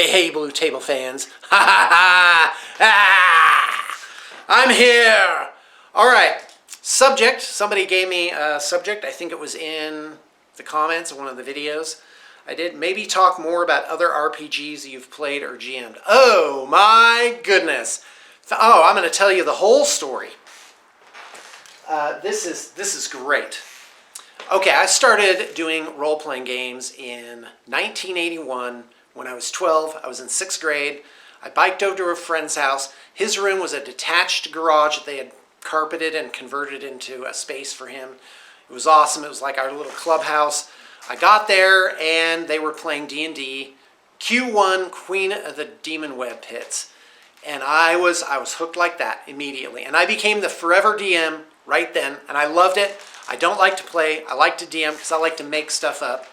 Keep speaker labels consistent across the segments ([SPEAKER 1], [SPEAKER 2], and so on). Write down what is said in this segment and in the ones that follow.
[SPEAKER 1] Hey, Blue Table fans. Ha ha ha! I'm here! Alright, subject. Somebody gave me a subject. I think it was in the comments of one of the videos I did. Maybe talk more about other RPGs you've played or GM'd. Oh my goodness. Oh, I'm going to tell you the whole story. This is great. Okay, I started doing role-playing games in 1981 when I was 12. I was in 6th grade. I biked over to a friend's house. His room was a detached garage that they had carpeted and converted into a space for him. It was awesome. It was like our little clubhouse. I got there and they were playing D&D, Q1, Queen of the Demon Web Pits. And I was hooked like that immediately. And I became the forever DM right then, and I loved it. I don't like to play. I like to DM because I like to make stuff up.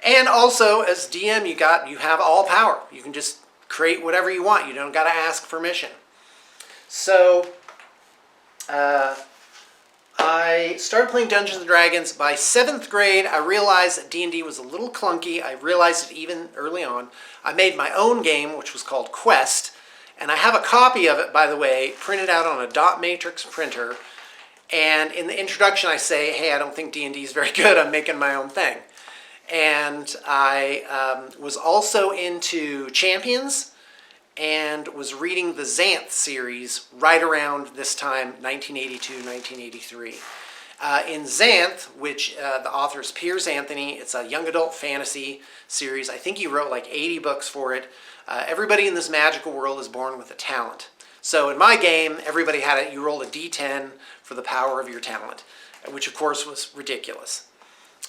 [SPEAKER 1] And also, as DM, you have all power. You can just create whatever you want. You don't got to ask permission. So, I started playing Dungeons & Dragons. By 7th grade, I realized that D&D was a little clunky. I realized it even early on. I made my own game, which was called Quest. And I have a copy of it, by the way, printed out on a dot matrix printer. And in the introduction, I say, hey, I don't think D&D is very good. I'm making my own thing. And I was also into Champions and was reading the Xanth series right around this time, 1982, 1983. In Xanth, which the author is Piers Anthony, it's a young adult fantasy series. I think he wrote like 80 books for it. Everybody in this magical world is born with a talent. So in my game, everybody had it. You rolled a d10 for the power of your talent, which of course was ridiculous.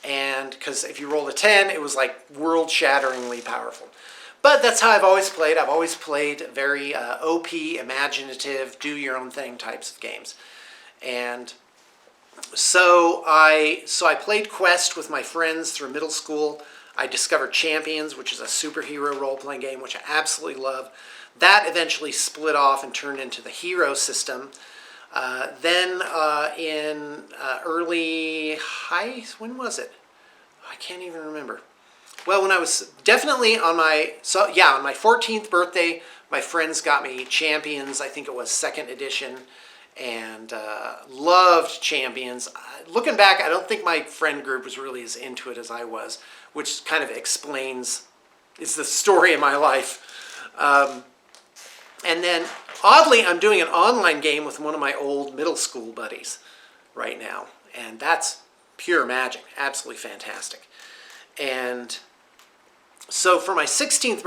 [SPEAKER 1] And because if you rolled a 10, it was like world-shatteringly powerful. But that's how I've always played. I've always played very OP, imaginative, do-your-own-thing types of games. And so I played Quest with my friends through middle school. I discovered Champions, which is a superhero role-playing game, which I absolutely love. That eventually split off and turned into the Hero system. Then in early when was it? I can't even remember. Well, when I was definitely on my 14th birthday, my friends got me Champions. I think it was 2nd edition, and loved Champions. Looking back, I don't think my friend group was really as into it as I was, which kind of is the story of my life. And then, oddly, I'm doing an online game with one of my old middle school buddies right now. And that's pure magic. Absolutely fantastic. And so for my 16th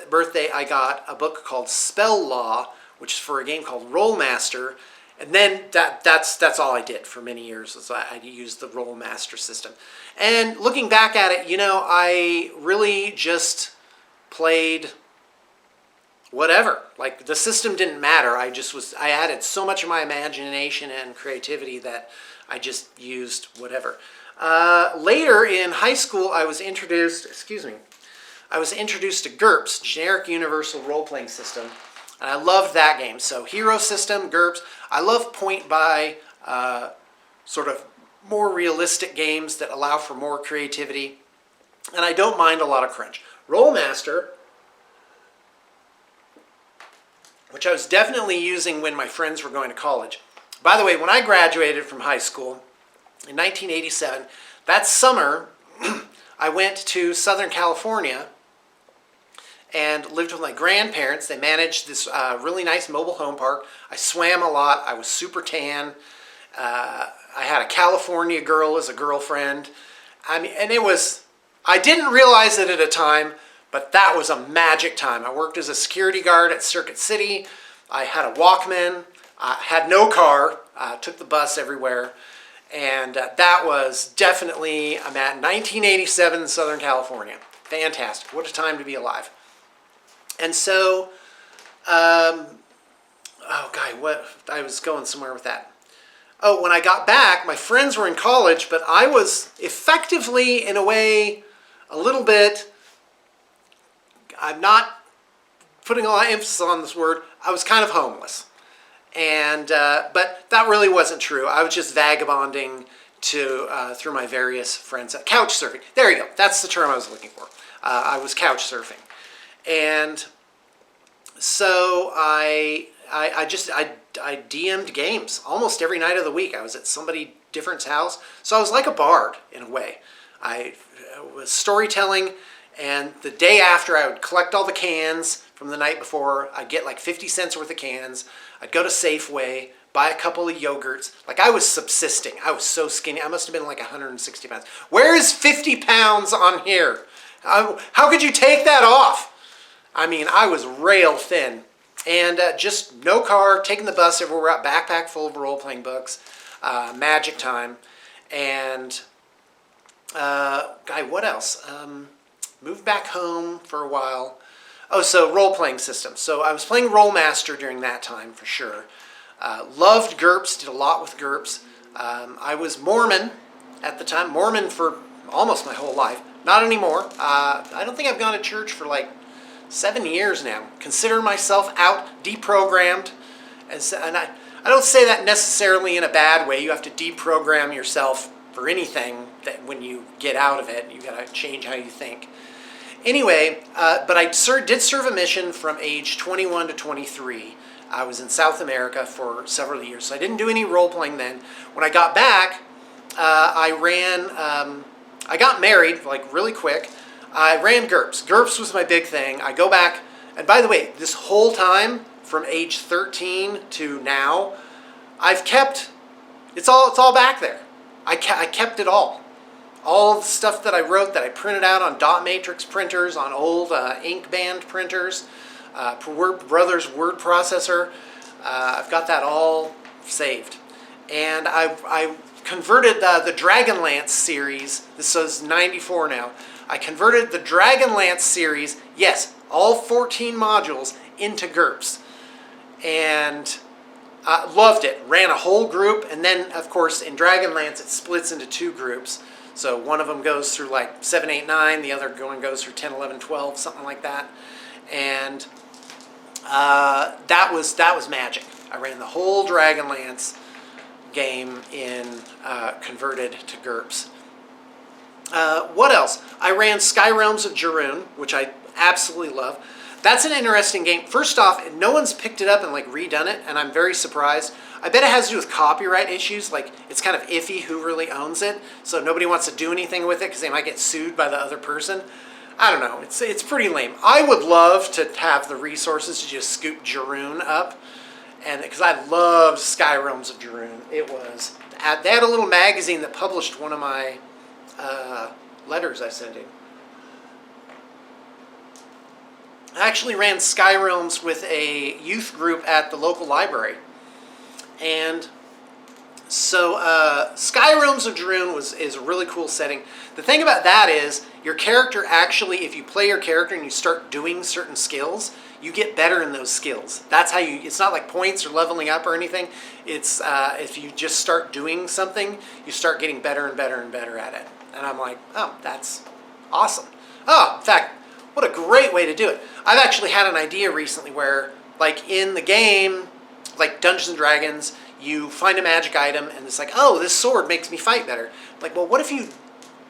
[SPEAKER 1] birthday, I got a book called Spell Law, which is for a game called Rolemaster. And then that's all I did for many years. Was I used the Rolemaster system. And looking back at it, I really just played whatever. Like, the system didn't matter. I added so much of my imagination and creativity that I just used whatever. Later in high school, I was introduced to GURPS, Generic Universal Role-Playing System, and I loved that game. So Hero System, GURPS. I love point-by, sort of more realistic games that allow for more creativity, and I don't mind a lot of crunch. Rolemaster, which I was definitely using when my friends were going to college. By the way, when I graduated from high school in 1987, that summer, I went to Southern California and lived with my grandparents. They managed this really nice mobile home park. I swam a lot. I was super tan. I had a California girl as a girlfriend. I didn't realize it at a time, but that was a magic time. I worked as a security guard at Circuit City. I had a Walkman. I had no car. Took the bus everywhere. And that was definitely, I'm at 1987 in Southern California. Fantastic. What a time to be alive. And so, I was going somewhere with that. Oh, when I got back, my friends were in college, but I was effectively, in a way, a little bit, I'm not putting a lot of emphasis on this word, I was kind of homeless. And but that really wasn't true. I was just vagabonding through my various friends. Couch surfing. There you go. That's the term I was looking for. I was couch surfing. And so I DM'd games almost every night of the week. I was at somebody different's house. So I was like a bard in a way. I was storytelling, and the day after I would collect all the cans from the night before. I'd get like 50 cents worth of cans. I'd go to Safeway, buy a couple of yogurts. Like, I was subsisting. I was so skinny. I must have been like 160 pounds. Where is 50 pounds on here? How could you take that off? I mean, I was rail thin. And just no car, taking the bus everywhere, backpack full of role-playing books, Magic Time, and what else? Moved back home for a while. Oh, so role-playing systems. So I was playing Rolemaster during that time, for sure. Loved GURPS, did a lot with GURPS. I was Mormon at the time, Mormon for almost my whole life. Not anymore. I don't think I've gone to church for like 7 years now. Consider myself out, deprogrammed. And I don't say that necessarily in a bad way. You have to deprogram yourself for anything that when you get out of it, you got to change how you think. Anyway, but I did serve a mission from age 21 to 23. I was in South America for several years, so I didn't do any role-playing then. When I got back, I got married, like, really quick. I ran GURPS. GURPS was my big thing. I go back, and by the way, this whole time, from age 13 to now, I've kept, it's all back there. I kept it all. All the stuff that I wrote that I printed out on dot matrix printers, on old ink band printers, Brothers word processor. I've got that all saved. And I converted the Dragonlance series. This is 94 now. I converted the Dragonlance series, yes, all 14 modules, into GURPS. And loved it. Ran a whole group. And then, of course, in Dragonlance, it splits into 2 groups. So one of them goes through like 7, 8, 9. The other one goes through 10, 11, 12, something like that. And that was magic. I ran the whole Dragonlance game in converted to GURPS. What else? I ran Sky Realms of Jarun, which I absolutely love. That's an interesting game. First off, no one's picked it up and like redone it, and I'm very surprised. I bet it has to do with copyright issues. Like, it's kind of iffy who really owns it, so nobody wants to do anything with it because they might get sued by the other person. I don't know. It's pretty lame. I would love to have the resources to just scoop Jarun up, and because I loved Sky Realms of Jarun. It was. They had a little magazine that published one of my letters I sent in. I actually ran Sky Realms with a youth group at the local library. And so Sky Realms of Jarun is a really cool setting. The thing about that is your character actually, if you play your character and you start doing certain skills, you get better in those skills. That's how you, it's not like points or leveling up or anything. It's if you just start doing something, you start getting better and better and better at it. And I'm like, oh, that's awesome. Oh, in fact, what a great way to do it. I've actually had an idea recently where, like, in the game, like Dungeons & Dragons, you find a magic item and it's like, oh, this sword makes me fight better. Like, well, what if you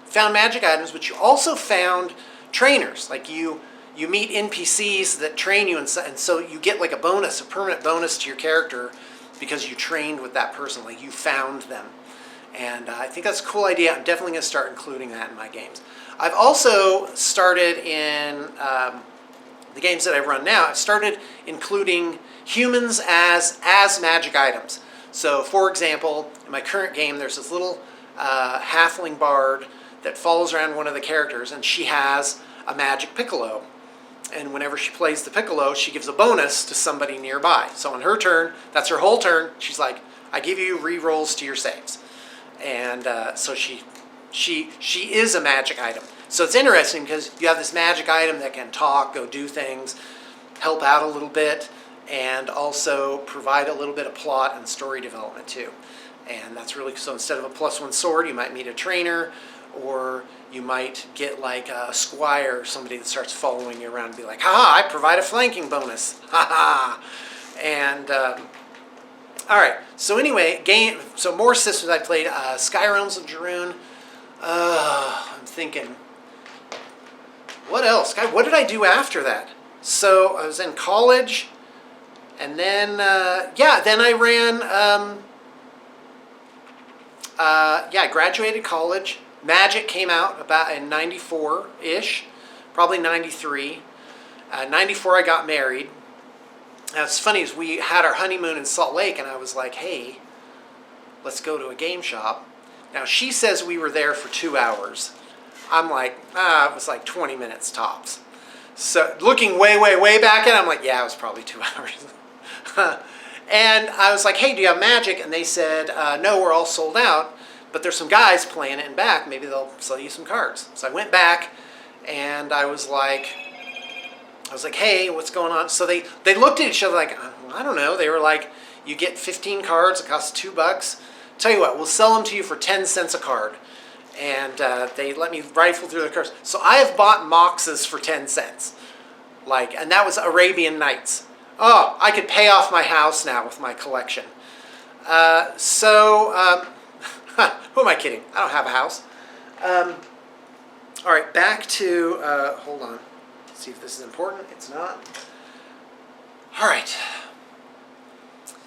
[SPEAKER 1] found magic items, but you also found trainers? Like, you meet NPCs that train you, and so you get like a bonus, a permanent bonus to your character because you trained with that person, like you found them. And I think that's a cool idea. I'm definitely going to start including that in my games. I've also started in the games that I run now, I've started including humans as magic items. So, for example, in my current game, there's this little halfling bard that follows around one of the characters, and she has a magic piccolo. And whenever she plays the piccolo, she gives a bonus to somebody nearby. So on her turn, that's her whole turn, she's like, I give you re-rolls to your saves. And so she is a magic item. So it's interesting because you have this magic item that can talk, go do things, help out a little bit, and also provide a little bit of plot and story development too. And that's really, so instead of a +1 sword, you might meet a trainer, or you might get like a squire, somebody that starts following you around and be like, haha, I provide a flanking bonus, haha. And all right, so anyway, so more systems I played, Sky Realms of Jarun. I'm thinking, what else? God, what did I do after that? So I was in college, and then, then I ran, I graduated college. Magic came out about in 94-ish, probably 93. 94 I got married. Now it's funny, is we had our honeymoon in Salt Lake, and I was like, hey, let's go to a game shop. Now she says we were there for 2 hours. I'm like, it was like 20 minutes tops. So looking way, way, way back at it, I'm like, yeah, it was probably 2 hours. And I was like, hey, do you have Magic? And they said, no, we're all sold out, but there's some guys playing it in back. Maybe they'll sell you some cards. So I went back, and I was like, hey, what's going on? So they looked at each other like, I don't know. They were like, you get 15 cards. It costs $2. Tell you what, we'll sell them to you for 10 cents a card. And they let me rifle through the cards. So I have bought Moxes for 10 cents. And that was Arabian Nights. Oh, I could pay off my house now with my collection. Who am I kidding? I don't have a house. All right, back to, hold on. Let's see if this is important. It's not. All right.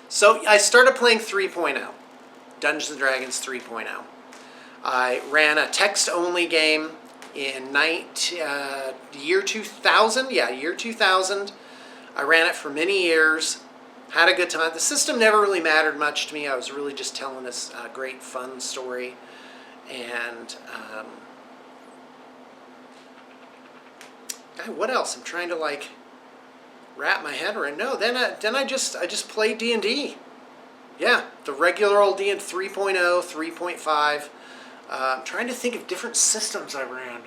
[SPEAKER 1] So I started playing 3.0. Dungeons & Dragons 3.0. I ran a text-only game in year 2000. Yeah, year 2000. I ran it for many years. Had a good time. The system never really mattered much to me. I was really just telling this great, fun story. And what else? I'm trying to wrap my head around. No, then I just played D&D. Yeah, the regular old D&D 3.0, 3.5. I'm trying to think of different systems I ran.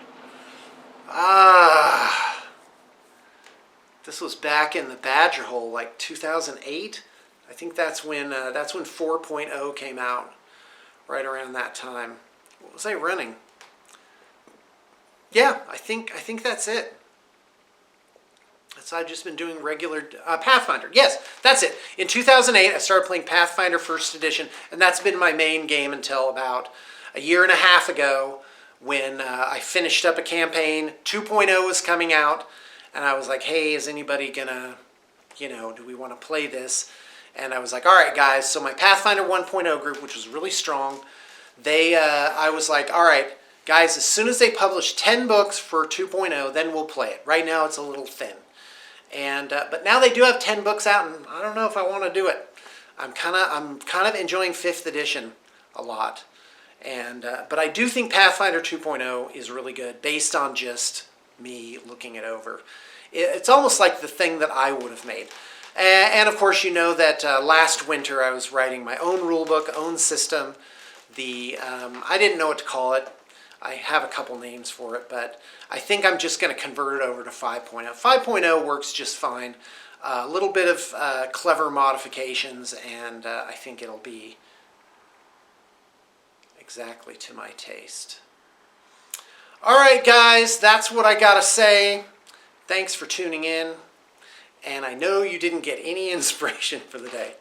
[SPEAKER 1] This was back in the Badger Hole, like 2008. I think that's when 4.0 came out, right around that time. What was I running? Yeah, I think that's it. So I've just been doing regular Pathfinder. Yes, that's it. In 2008, I started playing Pathfinder First Edition, and that's been my main game until about a year and a half ago when I finished up a campaign. 2.0 was coming out, and I was like, hey, is anybody gonna, do we want to play this? And I was like, all right, guys. So my Pathfinder 1.0 group, which was really strong, I was like, all right, guys, as soon as they publish 10 books for 2.0, then we'll play it. Right now, it's a little thin. And but now they do have 10 books out, and I don't know if I want to do it. I'm kind of enjoying 5th edition a lot, and but I do think Pathfinder 2.0 is really good based on just me looking it over. It's almost like the thing that I would have made. And of course, you know that last winter I was writing my own rule book, own system. I didn't know what to call it. I have a couple names for it, but I think I'm just going to convert it over to 5.0. 5.0 works just fine. A little bit of clever modifications, and I think it'll be exactly to my taste. All right, guys, that's what I got to say. Thanks for tuning in, and I know you didn't get any inspiration for the day.